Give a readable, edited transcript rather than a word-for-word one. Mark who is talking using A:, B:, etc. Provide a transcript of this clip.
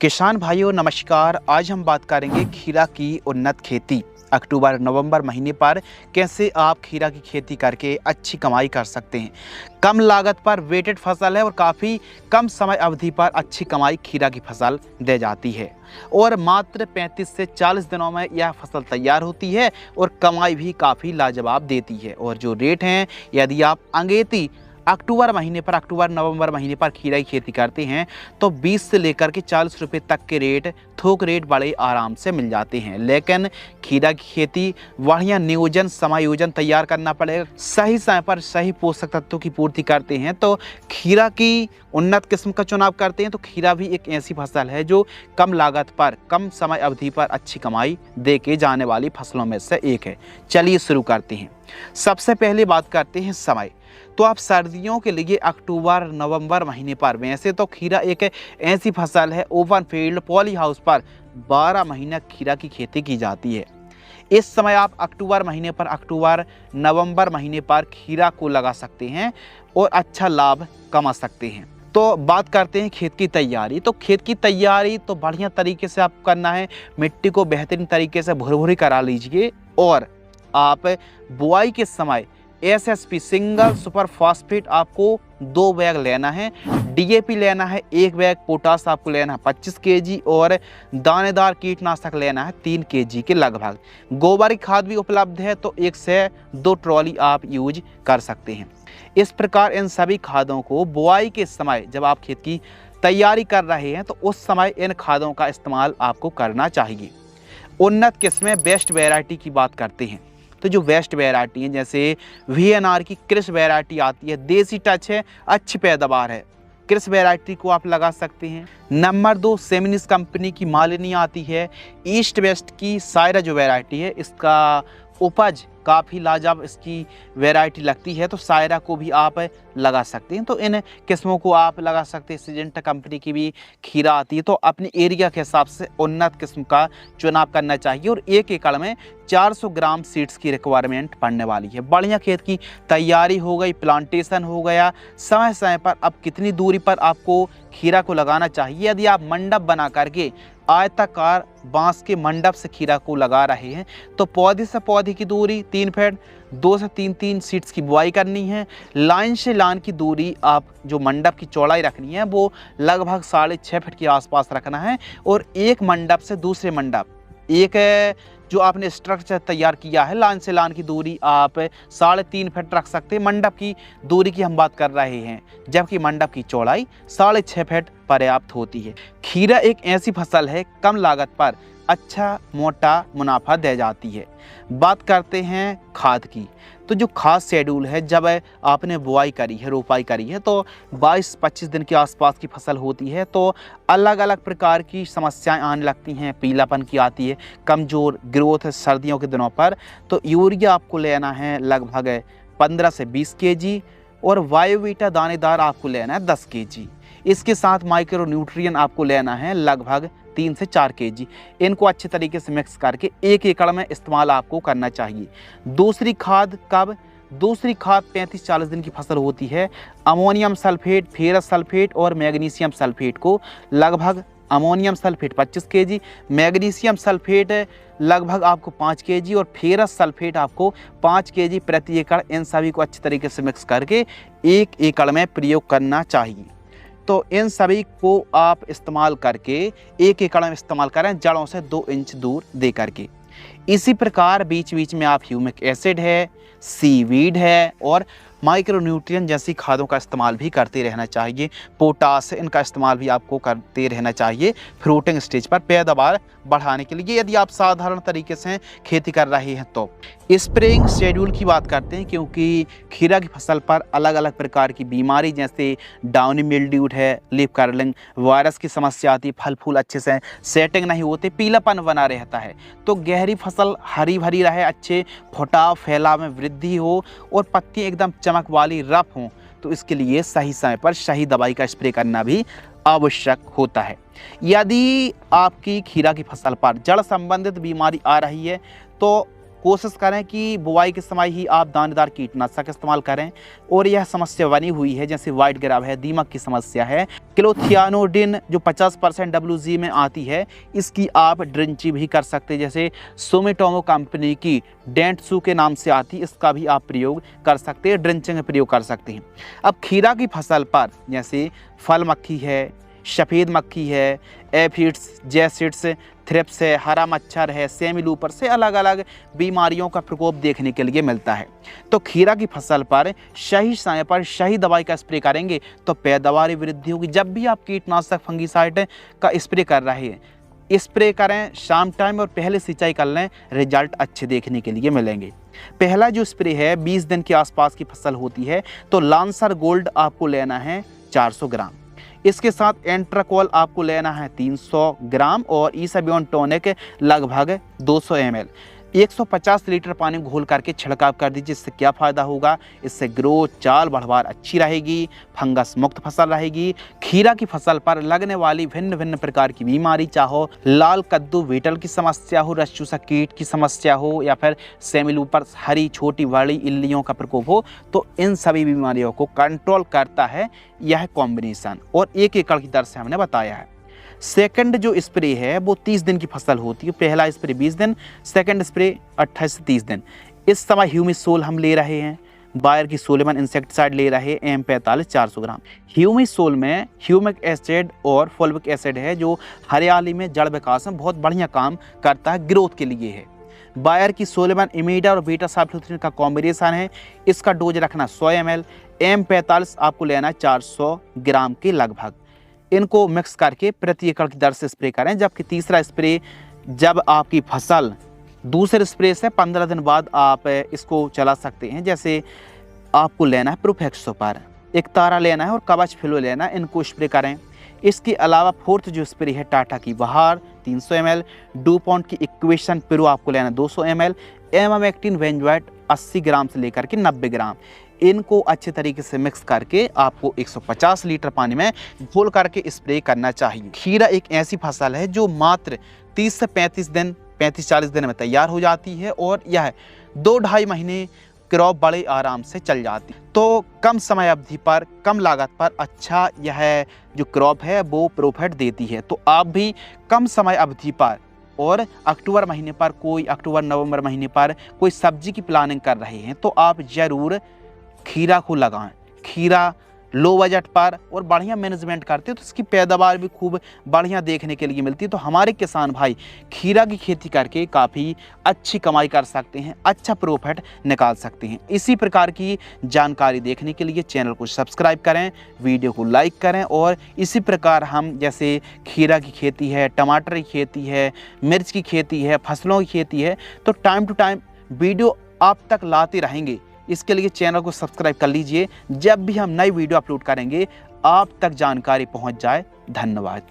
A: किसान भाइयों नमस्कार। आज हम बात करेंगे खीरा की उन्नत खेती। अक्टूबर नवंबर महीने पर कैसे आप खीरा की खेती करके अच्छी कमाई कर सकते हैं। कम लागत पर वेटेड फसल है और काफ़ी कम समय अवधि पर अच्छी कमाई खीरा की फसल दे जाती है और मात्र 35 से 40 दिनों में यह फसल तैयार होती है और कमाई भी काफ़ी लाजवाब देती है। और जो रेट हैं, यदि आप अंगेती अक्टूबर नवंबर महीने पर खीरा की खेती करते हैं तो 20 से लेकर के 40 रुपये तक के रेट, थोक रेट बड़े आराम से मिल जाते हैं। लेकिन खीरा की खेती बढ़िया नियोजन समायोजन तैयार करना पड़ेगा। सही समय पर सही पोषक तत्वों की पूर्ति करते हैं तो खीरा की उन्नत किस्म का चुनाव करते हैं तो खीरा भी एक ऐसी फसल है जो कम लागत पर कम समय अवधि पर अच्छी कमाई दे के जाने वाली फसलों में से एक है। चलिए शुरू करते हैं। सबसे पहले बात करते हैं समय। तो आप सर्दियों के लिए अक्टूबर नवंबर महीने पर, वैसे तो खीरा एक ऐसी फसल है ओपन फील्ड पॉली हाउस पर 12 महीना खीरा की खेती की जाती है। इस समय आप अक्टूबर नवंबर महीने पर खीरा को लगा सकते हैं और अच्छा लाभ कमा सकते हैं। तो बात करते हैं खेत की तैयारी। तो खेत की तैयारी तो बढ़िया तरीके से आप करना है। मिट्टी को बेहतरीन तरीके से भुरभुरी करा लीजिए और आप बुआई के समय एसएसपी सिंगल सुपर फास्फेट आपको 2 बैग लेना है, डीएपी लेना है 1 बैग, पोटास आपको लेना है 25 केजी और दानेदार कीटनाशक लेना है 3 केजी के लगभग। गोबर की खाद भी उपलब्ध है तो 1 से 2 ट्रॉली आप यूज कर सकते हैं। इस प्रकार इन सभी खादों को बुआई के समय जब आप खेत की तैयारी कर रहे हैं तो उस समय इन खादों का इस्तेमाल आपको करना चाहिए। उन्नत किस्में बेस्ट वैरायटी की बात करते हैं तो जो बेस्ट वैरायटी है जैसे वीएनआर की क्रिस वैरायटी आती है, देसी टच है, अच्छी पैदावार है, क्रिस वैरायटी को आप लगा सकते हैं। नंबर 2 सेमिनिस कंपनी की मालिनी आती है। ईस्ट वेस्ट की सायरा जो वैरायटी है इसका उपज काफ़ी लाजवाब इसकी वैरायटी लगती है तो सायरा को भी आप लगा सकते हैं। तो इन किस्मों को आप लगा सकते हैं। सिजेंटा कंपनी की भी खीरा आती है तो अपने एरिया के हिसाब से उन्नत किस्म का चुनाव करना चाहिए और 1 एकड़ में 400 ग्राम सीड्स की रिक्वायरमेंट पड़ने वाली है। बढ़िया खेत की तैयारी हो गई, प्लांटेशन हो गया, समय समय पर अब कितनी दूरी पर आपको खीरा को लगाना चाहिए। यदि आप मंडप बना करके आयताकार बांस के मंडप से खीरा को लगा रहे हैं तो पौधे से पौधे की दूरी 3 फीट, 2 से 3 सीड्स की बुआई करनी है। लाइन से लाइन की दूरी आप जो मंडप की चौड़ाई रखनी है वो लगभग 6.5 फीट के आसपास रखना है और एक मंडप से दूसरे मंडप, एक जो आपने स्ट्रक्चर तैयार किया है लाइन से लाइन की दूरी आप 3.5 फीट रख सकते हैं। मंडप की दूरी की हम बात कर रहे हैं जबकि मंडप की चौड़ाई 6.5 फीट पर्याप्त होती है। खीरा एक ऐसी फसल है कम लागत पर अच्छा मोटा मुनाफा दे जाती है। बात करते हैं खाद की। तो जो खाद शेड्यूल है जब आपने बुआई करी है, रोपाई करी है तो 22-25 दिन के आसपास की फसल होती है तो अलग अलग प्रकार की समस्याएं आने लगती हैं। पीलापन की आती है, कमज़ोर ग्रोथ है सर्दियों के दिनों पर तो यूरिया आपको लेना है लगभग 15 से 20 केजी और बायोवीटा दानेदार आपको लेना है 10 केजी। इसके साथ माइक्रो न्यूट्रिएंट आपको लेना है लगभग 3 से 4 केजी। इनको अच्छे तरीके से मिक्स करके 1 एकड़ में इस्तेमाल आपको करना चाहिए। दूसरी खाद कब? दूसरी खाद 35-40 दिन की फसल होती है। अमोनियम सल्फेट, फेरस सल्फेट और मैग्नीशियम सल्फेट को लगभग ammonium sulphate 25 KG, magnesium sulphate लगभग आपको 5 केजी और फेरस सल्फेट आपको 5 केजी प्रति एकड़। इन सभी को अच्छे तरीके से मिक्स करके 1 एकड़ में प्रयोग करना चाहिए। तो इन सभी को आप इस्तेमाल करके 1 एकड़ में इस्तेमाल करें, जड़ों से 2 इंच दूर दे करके। इसी प्रकार बीच बीच में आप ह्यूमिक एसिड है, सीवीड है और माइक्रो न्यूट्रिएंट जैसी खादों का इस्तेमाल भी करते रहना चाहिए। पोटास, इनका इस्तेमाल भी आपको करते रहना चाहिए फ्रूटिंग स्टेज पर पैदावार बढ़ाने के लिए यदि आप साधारण तरीके से खेती कर रहे हैं तो। स्प्रेइंग शेड्यूल की बात करते हैं क्योंकि खीरा की फसल पर अलग अलग प्रकार की बीमारी जैसे डाउनी मिल्ड्यू है, लीफ कर्लिंग वायरस की समस्या आती है, फल फूल अच्छे से सेटिंग नहीं होते, पीलापन बना रहता है। तो गहरी फसल हरी भरी रहे, अच्छे फुटाव फैलाव में वृद्धि हो और पत्तियाँ एकदम चमक वाली रफ हों तो इसके लिए सही समय पर सही दवाई का स्प्रे करना भी आवश्यक होता है। यदि आपकी खीरा की फसल पर जड़ संबंधित बीमारी आ रही है तो कोशिश करें कि बुआई के समय ही आप दानेदार कीटनाशक इस्तेमाल करें। और यह समस्या बनी हुई है जैसे वाइट ग्राब है, दीमक की समस्या है, क्लोथियानोडिन जो 50% WG में आती है, इसकी आप ड्रिंचिंग भी कर सकते हैं। जैसे सुमिटोमो कंपनी की डेंटसू के नाम से आती, इसका भी आप प्रयोग कर सकते हैं, ड्रिंचिंग में प्रयोग कर सकते हैं। अब खीरा की फसल पर जैसे फल मक्खी है, सफ़ेद मक्खी है, एफिड्स, जैसिड्स, थ्रिप्स है, हरा मच्छर है, सेमिलूपर से अलग अलग बीमारियों का प्रकोप देखने के लिए मिलता है। तो खीरा की फसल पर सही समय पर सही दवाई का स्प्रे करेंगे तो पैदावार वृद्धि होगी। जब भी आप कीटनाशक फंगीसाइड का स्प्रे कर रहे हैं, स्प्रे करें शाम टाइम और पहले सिंचाई कर लें, रिजल्ट अच्छे देखने के लिए मिलेंगे। पहला जो स्प्रे है 20 दिन के आसपास की फसल होती है तो लांसर गोल्ड आपको लेना है 400 ग्राम। इसके साथ एंट्राकोल आपको लेना है 300 ग्राम और ईसाबियोन टॉनिक लगभग 200 ml। 150 लीटर पानी में घोल करके छिड़काव कर दीजिए। इससे क्या फ़ायदा होगा, इससे ग्रोथ, चाल बढ़वार अच्छी रहेगी, फंगस मुक्त फसल रहेगी। खीरा की फसल पर लगने वाली भिन्न भिन्न प्रकार की बीमारी, चाहो लाल कद्दू बीटल की समस्या हो, रस चूसा कीट की समस्या हो या फिर सेमिलूपर हरी छोटी बड़ी इल्लियों का प्रकोप हो, तो इन सभी बीमारियों को कंट्रोल करता है यह कॉम्बिनेशन। और 1 एकड़ की दर से हमने बताया है। सेकंड जो स्प्रे है वो 30 दिन की फसल होती है। पहला स्प्रे 20 दिन, सेकंड स्प्रे 28 से 30 दिन। इस समय ह्यूमिसोल हम ले रहे हैं, बायर की सोलेमन इंसेक्टिसाइड ले रहे हैं M45 400 ग्राम। ह्यूमिसोल में ह्यूमिक एसिड और फॉल्विक एसिड है जो हरियाली में जड़ विकास में बहुत बढ़िया काम करता है, ग्रोथ के लिए है। बायर की सोलेमन इमीडा और बीटा साइक्लोथ्रिन का कॉम्बिनेशन है, इसका डोज रखना 100 ml। M45 आपको लेना है 400 ग्राम के लगभग। इनको मिक्स करके प्रति एकड़ की दर से स्प्रे करें। जबकि तीसरा स्प्रे जब आपकी फसल दूसरे स्प्रे से 15 दिन बाद आप इसको चला सकते हैं। जैसे आपको लेना है प्रोफेक्सोपर, एक तारा लेना है और कवच फ्लो लेना है, इनको स्प्रे करें। इसके अलावा फोर्थ जो स्प्रे है टाटा की बहार 300 ml, डूपॉन्ट की इक्वेशन प्रो आपको लेना 200 ml, एमामेक्टिन बेंजोएट 80 ग्राम से लेकर के 90 ग्राम। इनको अच्छे तरीके से मिक्स करके आपको 150 लीटर पानी में घोल करके स्प्रे करना चाहिए। खीरा एक ऐसी फसल है जो मात्र 30 से 35-40 दिन में तैयार हो जाती है और यह 2-2.5 महीने क्रॉप बड़े आराम से चल जाती है। तो कम समय अवधि पर कम लागत पर अच्छा यह जो क्रॉप है वो प्रॉफिट देती है। तो आप भी कम समय अवधि पर और अक्टूबर महीने पर अक्टूबर नवंबर महीने पर कोई सब्जी की प्लानिंग कर रहे हैं तो आप ज़रूर खीरा को लगाएं। खीरा लो बजट पर और बढ़िया मैनेजमेंट करते हो तो इसकी पैदावार भी खूब बढ़िया देखने के लिए मिलती है। तो हमारे किसान भाई खीरा की खेती करके काफ़ी अच्छी कमाई कर सकते हैं, अच्छा प्रॉफिट निकाल सकते हैं। इसी प्रकार की जानकारी देखने के लिए चैनल को सब्सक्राइब करें, वीडियो को लाइक करें और इसी प्रकार हम जैसे खीरा की खेती है, टमाटर की खेती है, मिर्च की खेती है, फसलों की खेती है, तो टाइम टू टाइम वीडियो आप तक लाते रहेंगे। इसके लिए चैनल को सब्सक्राइब कर लीजिए, जब भी हम नई वीडियो अपलोड करेंगे आप तक जानकारी पहुंच जाए। धन्यवाद।